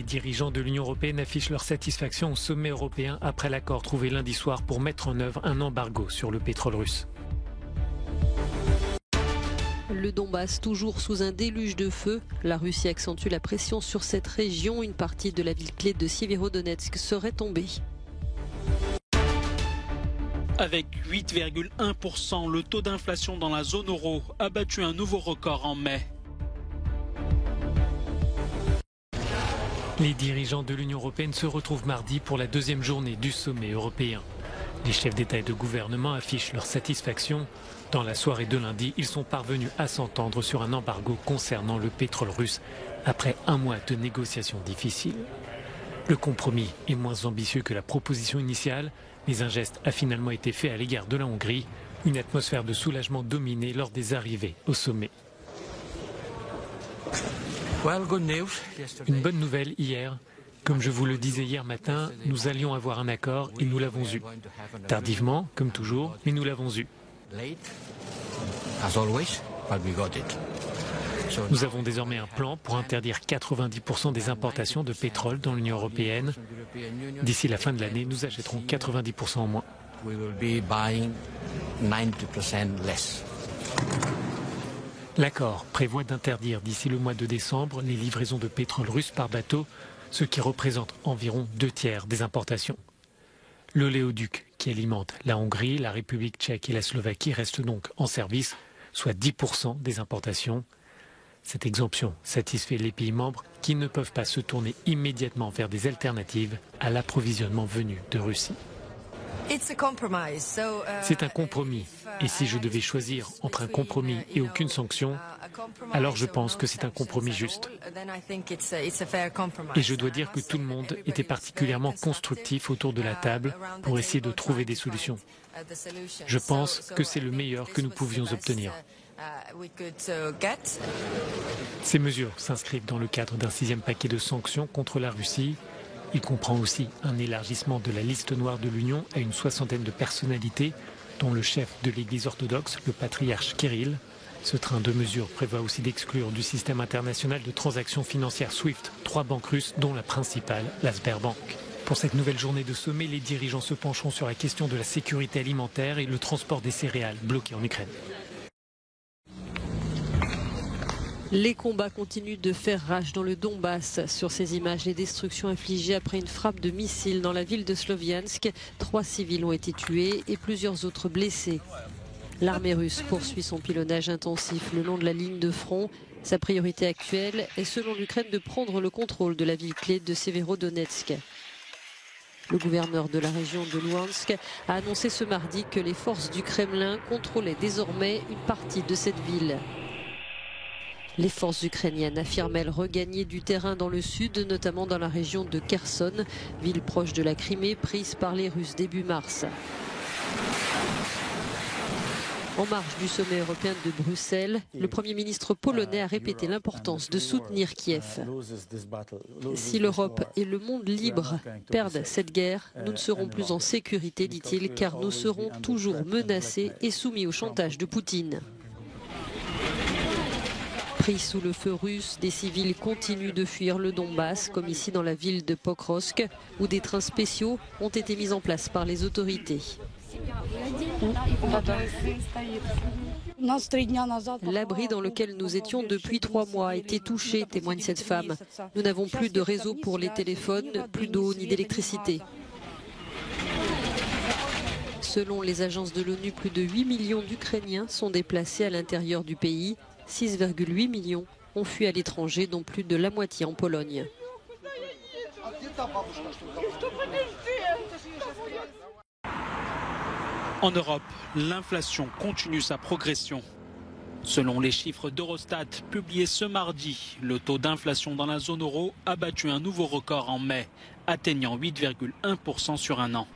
dirigeants de l'Union européenne affichent leur satisfaction au sommet européen après l'accord trouvé lundi soir pour mettre en œuvre un embargo sur le pétrole russe. Le Donbass toujours sous un déluge de feu. La Russie accentue la pression sur cette région. Une partie de la ville clé de Sévérodonetsk serait tombée. Avec 8,1%, le taux d'inflation dans la zone euro a battu un nouveau record en mai. Les dirigeants de l'Union européenne se retrouvent mardi pour la deuxième journée du sommet européen. Les chefs d'État et de gouvernement affichent leur satisfaction. Dans la soirée de lundi, ils sont parvenus à s'entendre sur un embargo concernant le pétrole russe après un mois de négociations difficiles. Le compromis est moins ambitieux que la proposition initiale, mais un geste a finalement été fait à l'égard de la Hongrie. Une atmosphère de soulagement dominait lors des arrivées au sommet. Une bonne nouvelle hier. Comme je vous le disais hier matin, nous allions avoir un accord et nous l'avons eu. Tardivement, comme toujours, mais nous l'avons eu. Nous avons désormais un plan pour interdire 90% des importations de pétrole dans l'Union européenne. D'ici la fin de l'année, nous achèterons 90% en moins. L'accord prévoit d'interdire d'ici le mois de décembre les livraisons de pétrole russe par bateau, ce qui représente environ 2/3 des importations. L'oléoduc qui alimente la Hongrie, la République tchèque et la Slovaquie reste donc en service, soit 10% des importations. Cette exemption satisfait les pays membres qui ne peuvent pas se tourner immédiatement vers des alternatives à l'approvisionnement venu de Russie. C'est un compromis. Et si je devais choisir entre un compromis et aucune sanction, alors je pense que c'est un compromis juste. Et je dois dire que tout le monde était particulièrement constructif autour de la table pour essayer de trouver des solutions. Je pense que c'est le meilleur que nous pouvions obtenir. Ces mesures s'inscrivent dans le cadre d'un 6e paquet de sanctions contre la Russie. Il comprend aussi un élargissement de la liste noire de l'Union à une 60aine de personnalités, dont le chef de l'Église orthodoxe, le patriarche Kirill. Ce train de mesures prévoit aussi d'exclure du système international de transactions financières SWIFT 3 banques russes, dont la principale, la Sberbank. Pour cette nouvelle journée de sommet, les dirigeants se pencheront sur la question de la sécurité alimentaire et le transport des céréales bloqués en Ukraine. Les combats continuent de faire rage dans le Donbass. Sur ces images, les destructions infligées après une frappe de missile dans la ville de Sloviansk. 3 civils ont été tués et plusieurs autres blessés. L'armée russe poursuit son pilonnage intensif le long de la ligne de front. Sa priorité actuelle est, selon l'Ukraine, de prendre le contrôle de la ville clé de Sévérodonetsk. Le gouverneur de la région de Louhansk a annoncé ce mardi que les forces du Kremlin contrôlaient désormais une partie de cette ville. Les forces ukrainiennes affirment elles regagner du terrain dans le sud, notamment dans la région de Kherson, ville proche de la Crimée prise par les Russes début mars. En marge du sommet européen de Bruxelles, le Premier ministre polonais a répété l'importance de soutenir Kiev. Si l'Europe et le monde libre perdent cette guerre, nous ne serons plus en sécurité, dit-il, car nous serons toujours menacés et soumis au chantage de Poutine. Pris sous le feu russe, des civils continuent de fuir le Donbass, comme ici dans la ville de Pokrovsk, où des trains spéciaux ont été mis en place par les autorités. L'abri dans lequel nous étions depuis 3 mois a été touché, témoigne cette femme. Nous n'avons plus de réseau pour les téléphones, plus d'eau ni d'électricité. Selon les agences de l'ONU, plus de 8 millions d'Ukrainiens sont déplacés à l'intérieur du pays. 6,8 millions ont fui à l'étranger, dont plus de la moitié en Pologne. En Europe, l'inflation continue sa progression. Selon les chiffres d'Eurostat publiés ce mardi, le taux d'inflation dans la zone euro a battu un nouveau record en mai, atteignant 8,1% sur un an.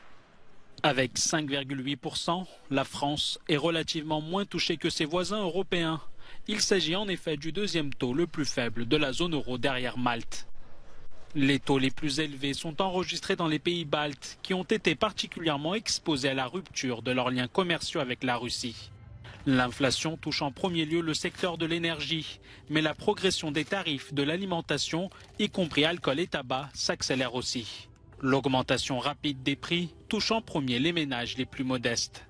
Avec 5,8%, la France est relativement moins touchée que ses voisins européens. Il s'agit en effet du 2e taux le plus faible de la zone euro derrière Malte. Les taux les plus élevés sont enregistrés dans les pays baltes qui ont été particulièrement exposés à la rupture de leurs liens commerciaux avec la Russie. L'inflation touche en premier lieu le secteur de l'énergie, mais la progression des tarifs de l'alimentation, y compris alcool et tabac, s'accélère aussi. L'augmentation rapide des prix touche en premier les ménages les plus modestes.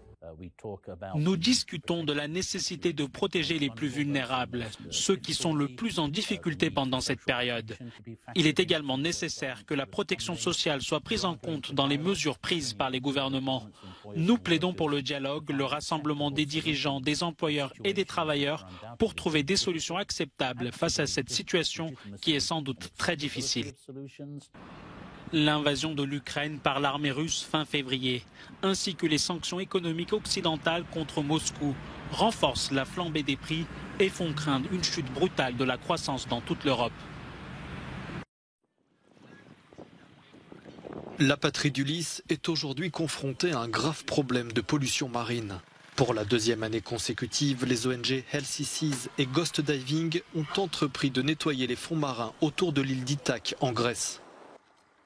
Nous discutons de la nécessité de protéger les plus vulnérables, ceux qui sont le plus en difficulté pendant cette période. Il est également nécessaire que la protection sociale soit prise en compte dans les mesures prises par les gouvernements. Nous plaidons pour le dialogue, le rassemblement des dirigeants, des employeurs et des travailleurs pour trouver des solutions acceptables face à cette situation qui est sans doute très difficile. L'invasion de l'Ukraine par l'armée russe fin février, ainsi que les sanctions économiques occidentales contre Moscou, renforcent la flambée des prix et font craindre une chute brutale de la croissance dans toute l'Europe. La patrie d'Ulysse est aujourd'hui confrontée à un grave problème de pollution marine. Pour la deuxième année consécutive, les ONG Healthy Seas et Ghost Diving ont entrepris de nettoyer les fonds marins autour de l'île d'Ithaque en Grèce.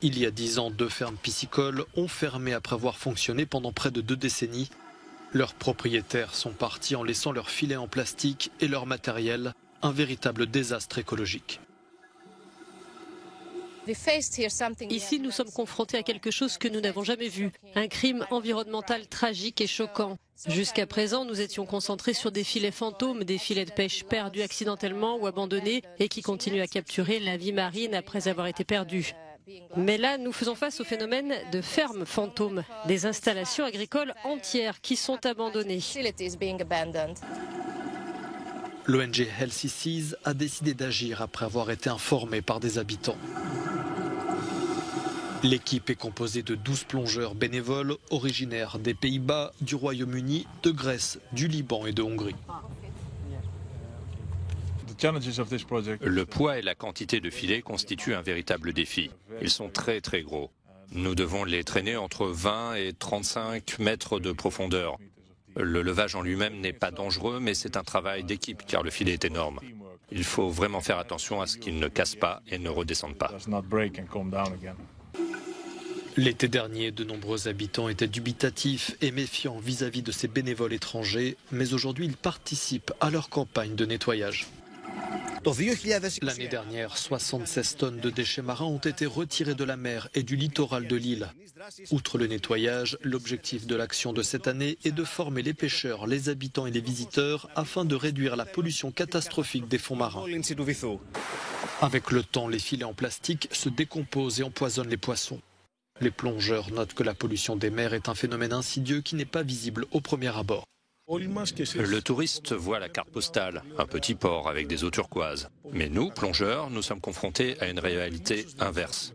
Il y a 10 ans, 2 fermes piscicoles ont fermé après avoir fonctionné pendant près de 2 décennies. Leurs propriétaires sont partis en laissant leurs filets en plastique et leur matériel, un véritable désastre écologique. Ici, nous sommes confrontés à quelque chose que nous n'avons jamais vu, un crime environnemental tragique et choquant. Jusqu'à présent, nous étions concentrés sur des filets fantômes, des filets de pêche perdus accidentellement ou abandonnés et qui continuent à capturer la vie marine après avoir été perdus. Mais là, nous faisons face au phénomène de fermes fantômes, des installations agricoles entières qui sont abandonnées. L'ONG Healthy Seas a décidé d'agir après avoir été informée par des habitants. L'équipe est composée de 12 plongeurs bénévoles originaires des Pays-Bas, du Royaume-Uni, de Grèce, du Liban et de Hongrie. Le poids et la quantité de filets constituent un véritable défi. Ils sont très très gros. Nous devons les traîner entre 20 et 35 mètres de profondeur. Le levage en lui-même n'est pas dangereux, mais c'est un travail d'équipe car le filet est énorme. Il faut vraiment faire attention à ce qu'il ne casse pas et ne redescende pas. L'été dernier, de nombreux habitants étaient dubitatifs et méfiants vis-à-vis de ces bénévoles étrangers, mais aujourd'hui ils participent à leur campagne de nettoyage. L'année dernière, 76 tonnes de déchets marins ont été retirés de la mer et du littoral de l'île. Outre le nettoyage, l'objectif de l'action de cette année est de former les pêcheurs, les habitants et les visiteurs afin de réduire la pollution catastrophique des fonds marins. Avec le temps, les filets en plastique se décomposent et empoisonnent les poissons. Les plongeurs notent que la pollution des mers est un phénomène insidieux qui n'est pas visible au premier abord. Le touriste voit la carte postale, un petit port avec des eaux turquoises. Mais nous, plongeurs, nous sommes confrontés à une réalité inverse.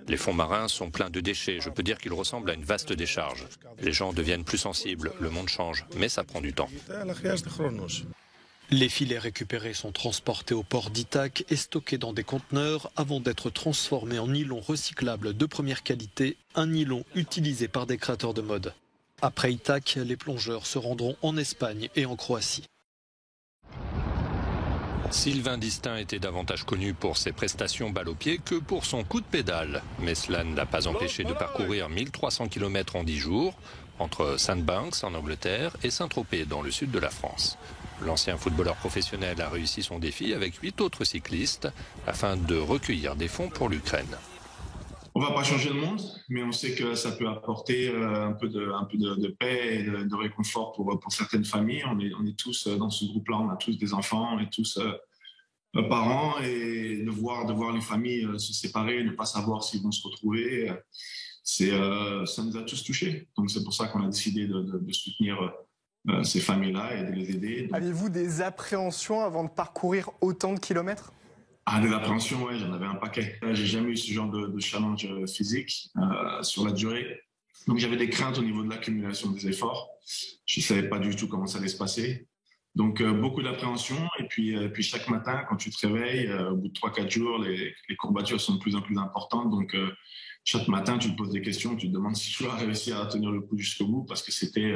Les fonds marins sont pleins de déchets, je peux dire qu'ils ressemblent à une vaste décharge. Les gens deviennent plus sensibles, le monde change, mais ça prend du temps. Les filets récupérés sont transportés au port d'Ithaque et stockés dans des conteneurs avant d'être transformés en nylon recyclable de première qualité, un nylon utilisé par des créateurs de mode. Après Ithaque, les plongeurs se rendront en Espagne et en Croatie. Sylvain Distin était davantage connu pour ses prestations balle au pied que pour son coup de pédale. Mais cela ne l'a pas empêché de parcourir 1300 km en 10 jours, entre Sandbanks en Angleterre et Saint-Tropez dans le sud de la France. L'ancien footballeur professionnel a réussi son défi avec 8 autres cyclistes afin de recueillir des fonds pour l'Ukraine. On ne va pas changer le monde, mais on sait que ça peut apporter un peu de paix et de réconfort pour certaines familles. On est tous dans ce groupe-là, on a tous des enfants, on est tous parents, et de voir les familles se séparer, ne pas savoir s'ils vont se retrouver, ça nous a tous touchés. Donc c'est pour ça qu'on a décidé de soutenir ces familles-là et de les aider. Aviez-vous des appréhensions avant de parcourir autant de kilomètres ? Des appréhensions, ouais, j'en avais un paquet. J'ai jamais eu ce genre de challenge physique sur la durée. Donc j'avais des craintes au niveau de l'accumulation des efforts. Je savais pas du tout comment ça allait se passer. Donc beaucoup d'appréhension. Et puis chaque matin, quand tu te réveilles, au bout de 3-4 jours, les courbatures sont de plus en plus importantes. Donc chaque matin, tu te poses des questions, tu te demandes si tu vas réussir à tenir le coup jusqu'au bout, parce que c'était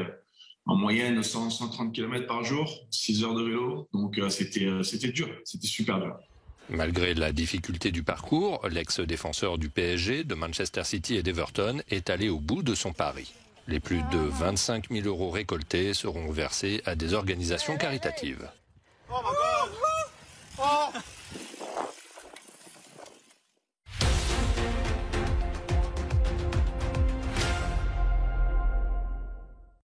en moyenne 130 km par jour, 6 heures de vélo. Donc c'était dur, c'était super dur. Malgré la difficulté du parcours, l'ex-défenseur du PSG, de Manchester City et d'Everton est allé au bout de son pari. Les plus de 25 000 € récoltés seront versés à des organisations caritatives.